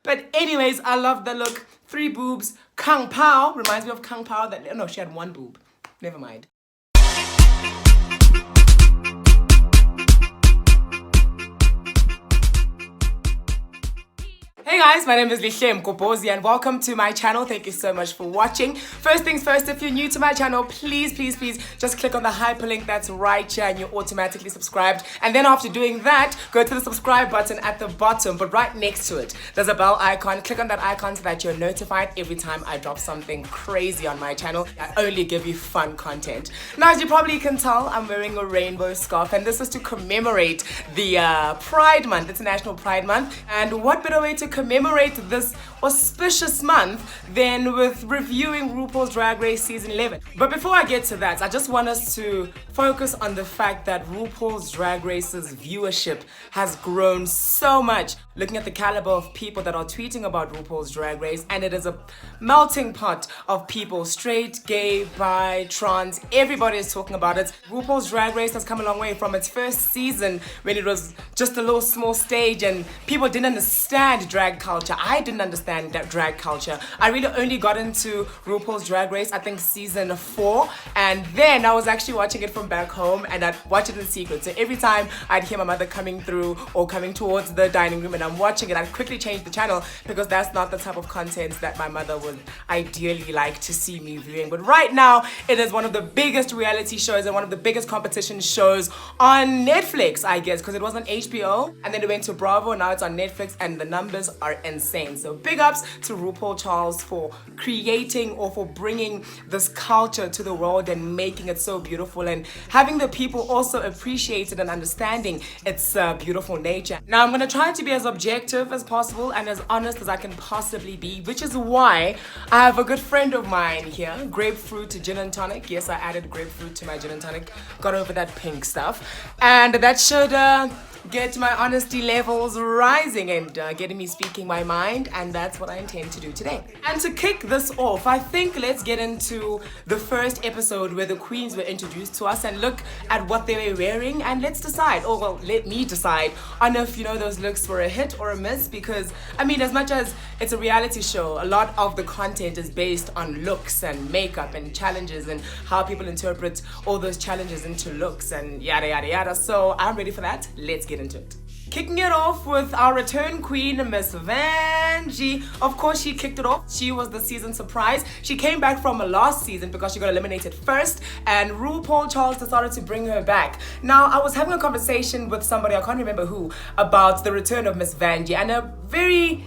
But anyways, I love the look. 3 boobs. Kung Pao. Reminds me of Kung Pao. No, she had 1 boob. Never mind. Hey guys, my name is Lihle Mkobozi and welcome to my channel. Thank you so much for watching. First things first, if you're new to my channel, please just click on the hyperlink that's right here and you're automatically subscribed. And then after doing that, go to the subscribe button at the bottom, but right next to it, there's a bell icon. Click on that icon so that you're notified every time I drop something crazy on my channel. I only give you fun content. Now, as you probably can tell, I'm wearing a rainbow scarf and this is to commemorate the Pride Month, International Pride Month. And what better way to commemorate this auspicious month than with reviewing RuPaul's Drag Race Season 11. But before I get to that, I just want us to focus on the fact that RuPaul's Drag Race's viewership has grown so much. Looking at the caliber of people that are tweeting about RuPaul's Drag Race, and it is a melting pot of people, straight, gay, bi, trans, everybody is talking about it. RuPaul's Drag Race has come a long way from its first season when it was just a little small stage and people didn't understand drag culture. I didn't understand that drag culture. I really only got into RuPaul's Drag Race, I think season 4, and then I was actually watching it from back home and I'd watch it in secret. So every time I'd hear my mother coming through or coming towards the dining room and I'm watching it, I'd quickly change the channel because that's not the type of content that my mother would ideally like to see me viewing. But right now, it is one of the biggest reality shows and one of the biggest competition shows on Netflix, I guess, because it was on HBO and then it went to Bravo, now it's on Netflix and the numbers are insane. So big ups to RuPaul Charles for creating or for bringing this culture to the world and making it so beautiful and having the people also appreciate it and understanding its beautiful nature. Now I'm going to try to be as objective as possible and as honest as I can possibly be, which is why I have a good friend of mine here, grapefruit gin and tonic. Yes, I added grapefruit to my gin and tonic, got over that pink stuff, and that should get my honesty levels rising and getting me speaking my mind, and that's what I intend to do today. And to kick this off, I think let's get into the first episode where the queens were introduced to us and look at what they were wearing, and let's decide, or well, let me decide on if, you know, those looks were a hit or a miss, because I mean, as much as it's a reality show, a lot of the content is based on looks and makeup and challenges and how people interpret all those challenges into looks and yada yada yada. So I'm ready for that. Let's get into it. Kicking it off with our return queen, Miss Vanjie. Of course, she kicked it off. She was the season surprise. She came back from a last season because she got eliminated first, and RuPaul Charles decided to bring her back. Now, I was having a conversation with somebody, I can't remember who, about the return of Miss Vanjie, and a very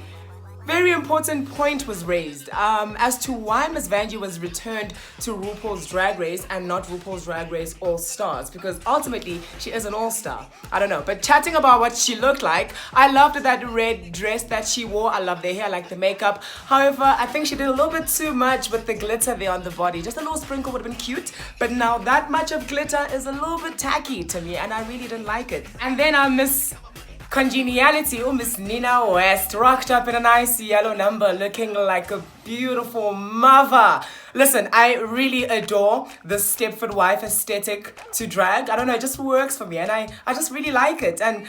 important point was raised as to why Miss Vanjie was returned to RuPaul's Drag Race and not RuPaul's Drag Race All Stars, because ultimately she is an all-star. I don't know, but chatting about what she looked like, I loved that red dress that she wore. I love the hair, I like the makeup. However, I think she did a little bit too much with the glitter there on the body. Just a little sprinkle would have been cute, but now that much of glitter is a little bit tacky to me and I really didn't like it. And then I miss Congeniality, Miss Nina West, rocked up in a nice yellow number, looking like a beautiful mother. Listen, I really adore the Stepford wife aesthetic to drag. I don't know, it just works for me and I just really like it. And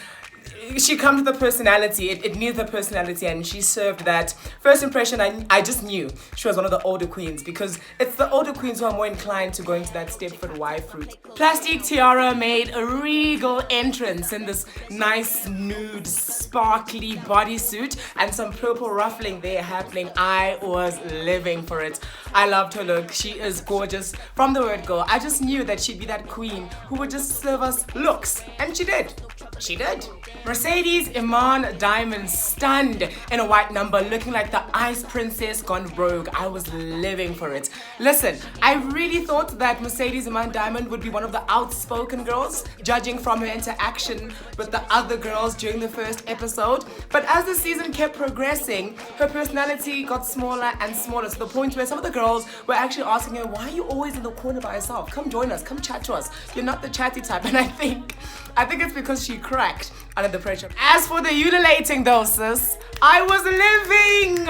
she comes with the personality, it needs the personality, and she served that. First impression, I just knew she was one of the older queens, because it's the older queens who are more inclined to go into that Stepford wife route. Plastic Tiara made a regal entrance in this nice nude sparkly bodysuit and some purple ruffling there happening. I was living for it. I loved her look. She is gorgeous from the word go. I just knew that she'd be that queen who would just serve us looks, and she did. She did. Mercedes Iman Diamond stunned in a white number, looking like the Ice Princess gone rogue. I was living for it. Listen, I really thought that Mercedes Iman Diamond would be one of the outspoken girls, judging from her interaction with the other girls during the first episode. But as the season kept progressing, her personality got smaller and smaller, to the point where some of the girls were actually asking her, why are you always in the corner by yourself? Come join us, come chat to us. You're not the chatty type. And I think it's because she cracked under the pressure. As for the ululating though, sis, I was living!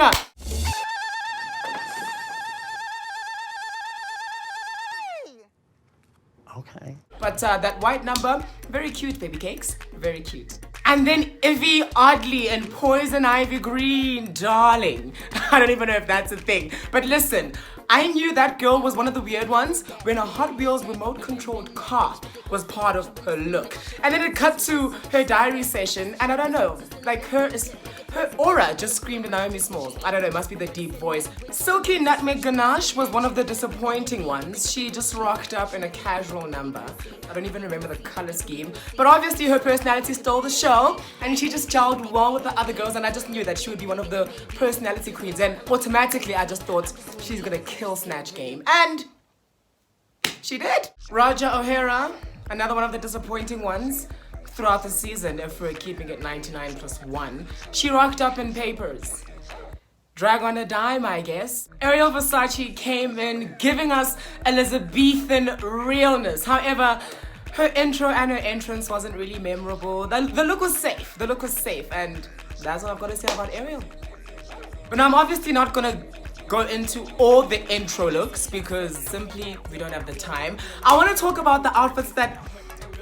Okay. But that white number, very cute, baby cakes. Very cute. And then Ivy Oddly and Poison Ivy Green, darling. I don't even know if that's a thing. But listen, I knew that girl was one of the weird ones when a Hot Wheels remote controlled car was part of her look. And then it cut to her diary session, and I don't know, like her aura just screamed Naomi Smalls. I don't know, it must be the deep voice. Silky Nutmeg Ganache was one of the disappointing ones. She just rocked up in a casual number. I don't even remember the color scheme. But obviously her personality stole the show, and she just gelled well with the other girls, and I just knew that she would be one of the personality queens, and automatically I just thought she's gonna kill Snatch Game. And she did. Raja O'Hara, another one of the disappointing ones throughout the season, if we're keeping it 99+1. She rocked up in Papers. Drag on a dime, I guess. Ariel Versace came in giving us Elizabethan realness. However, her intro and her entrance wasn't really memorable. The look was safe. The look was safe, and that's what I've got to say about Ariel. But now I'm obviously not gonna go into all the intro looks because simply we don't have the time. I want to talk about the outfits that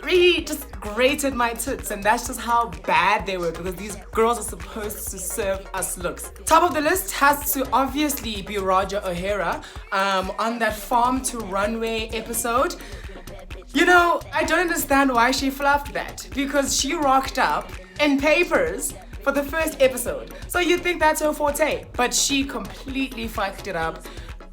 really just grated my tits, and that's just how bad they were because these girls are supposed to serve us looks. Top of the list has to obviously be Raja O'Hara on that farm to runway episode. You know, I don't understand why she fluffed that because she rocked up in Papers for the first episode. So you'd think that's her forte, but she completely fucked it up.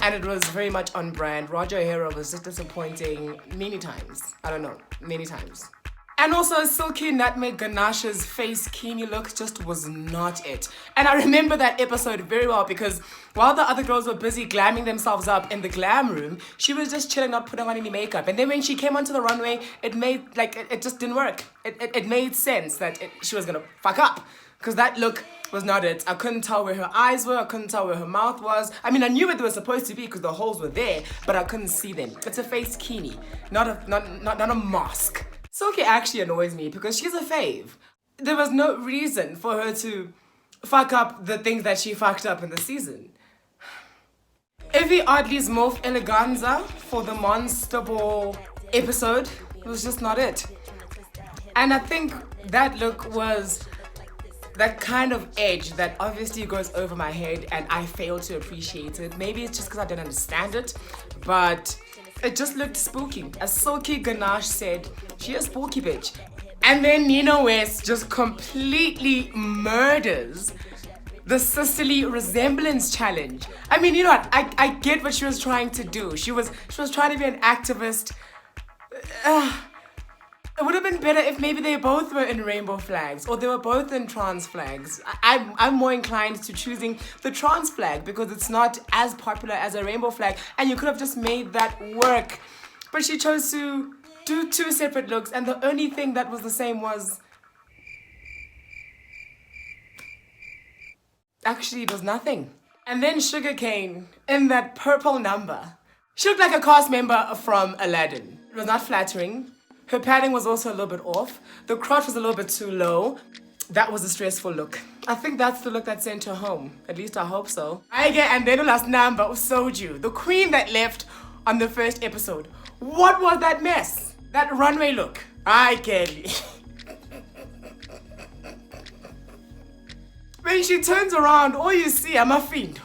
And it was very much on brand. Raja O'Hara was just disappointing many times. I don't know, many times. And also Silky Nutmeg Ganache's face Kini look just was not it. And I remember that episode very well because while the other girls were busy glamming themselves up in the glam room, she was just chilling, not putting on any makeup. And then when she came onto the runway, it made, like, it just didn't work. It made sense that she was gonna fuck up because that look was not it. I couldn't tell where her eyes were. I couldn't tell where her mouth was. I mean, I knew where they were supposed to be because the holes were there, but I couldn't see them. It's a face Kini, not a mask. Silky actually annoys me because she's a fave. There was no reason for her to fuck up the things that she fucked up in the season. Ivy Oddly's Morph Eleganza for the Monster Ball episode was just not it. And I think that look was that kind of edge that obviously goes over my head and I fail to appreciate it. Maybe it's just because I didn't understand it, but it just looked spooky. As Silky Ganache said, she a spooky bitch. And then Nina West just completely murders the Sicily resemblance challenge. I mean, you know what? I get what she was trying to do. She was trying to be an activist. It would have been better if maybe they both were in rainbow flags or they were both in trans flags. I'm more inclined to choosing the trans flag because it's not as popular as a rainbow flag and you could have just made that work. But she chose to do two separate looks and the only thing that was the same was... Actually, it was nothing. And then Sugarcane in that purple number. She looked like a cast member from Aladdin. It was not flattering. Her padding was also a little bit off. The crotch was a little bit too low. That was a stressful look. I think that's the look that sent her home. At least I hope so. And then the last number was Soju, the queen that left on the first episode. What was that mess? That runway look. I Kelly. When she turns around, all you see, I'm a fiend.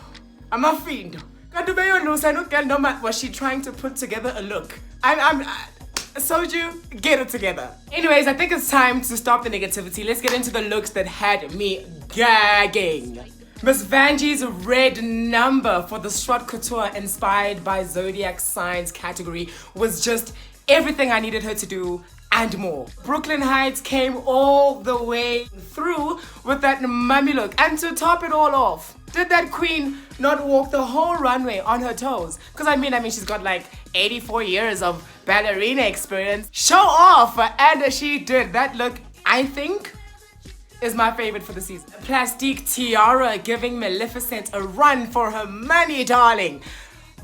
Was she trying to put together a look? Soju, get it together. Anyways, I think it's time to stop the negativity. Let's get into the looks that had me gagging. Miss Vanjie's red number for the Strut Couture inspired by zodiac signs category was just everything I needed her to do and more. Brooklyn Heights came all the way through with that mummy look. And to top it all off, did that queen not walk the whole runway on her toes? Because I mean, she's got like 84 years of ballerina experience. Show off! And she did. That look, I think, is my favorite for the season. Plastique Tiara giving Maleficent a run for her money, darling.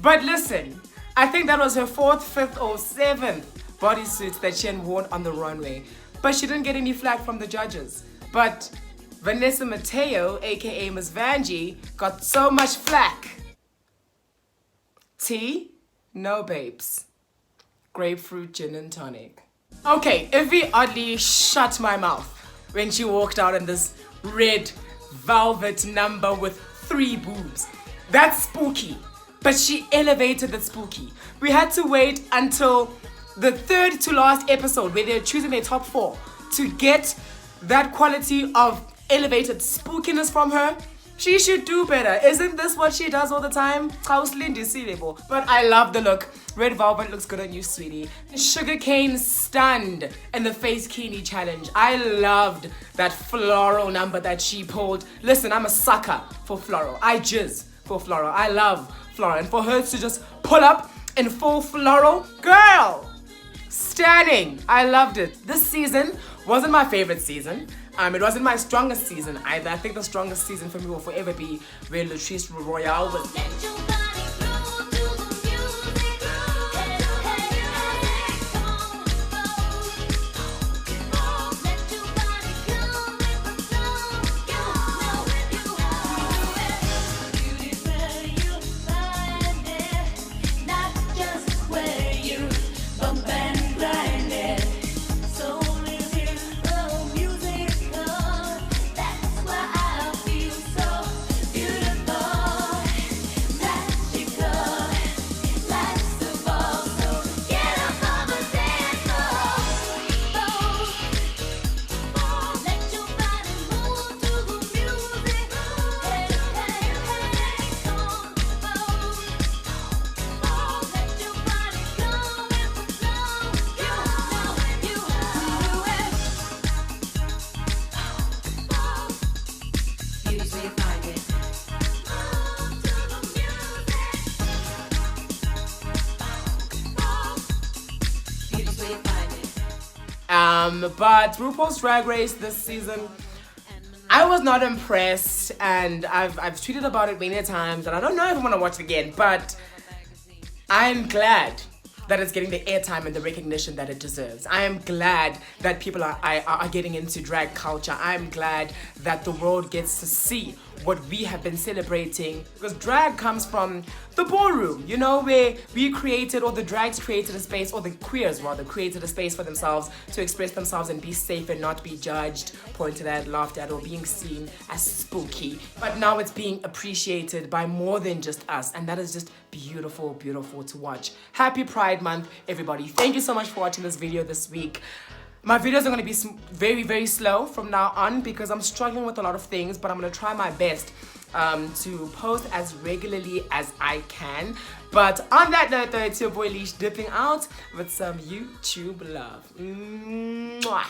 But listen, I think that was her 4th, 5th, or 7th bodysuit that she had worn on the runway. But she didn't get any flack from the judges. But Vanessa Mateo, aka Miss Vanjie, got so much flack. Tea? No, babes. Grapefruit gin and tonic. Okay, Ivy Oddly shut my mouth. when she walked out in this red velvet number with 3 boobs. That's spooky. But she elevated the spooky. We had to wait until the 3rd to last episode where they're choosing their top 4 to get that quality of elevated spookiness from her. She should do better. Isn't this what she does all the time? But I love the look. Red velvet looks good on you, sweetie. Sugarcane stunned in the face kini challenge. I loved that floral number that she pulled. Listen, I'm a sucker for floral. I jizz for floral. I love floral. And for her to just pull up in full floral, girl, stunning. I loved it. This season wasn't my favorite season. It wasn't my strongest season either. I think the strongest season for me will forever be where Latrice Royale was. But RuPaul's Drag Race this season, I was not impressed, and I've tweeted about it many times, and I don't know if I want to watch it again, but I'm glad that it's getting the airtime and the recognition that it deserves. I am glad that people are getting into drag culture. I'm glad that the world gets to see what we have been celebrating, because drag comes from the ballroom, you know, where we created, or the drags created a space, or the queers rather created a space for themselves to express themselves and be safe and not be judged, pointed at, laughed at, or being seen as spooky. But now it's being appreciated by more than just us, and that is just beautiful, beautiful to watch. Happy Pride Month, everybody. Thank you so much for watching this video this week. My videos are going to be very, very slow from now on because I'm struggling with a lot of things, but I'm going to try my best to post as regularly as I can. But on that note, though, it's your boy Leash dipping out with some YouTube love. Mwah.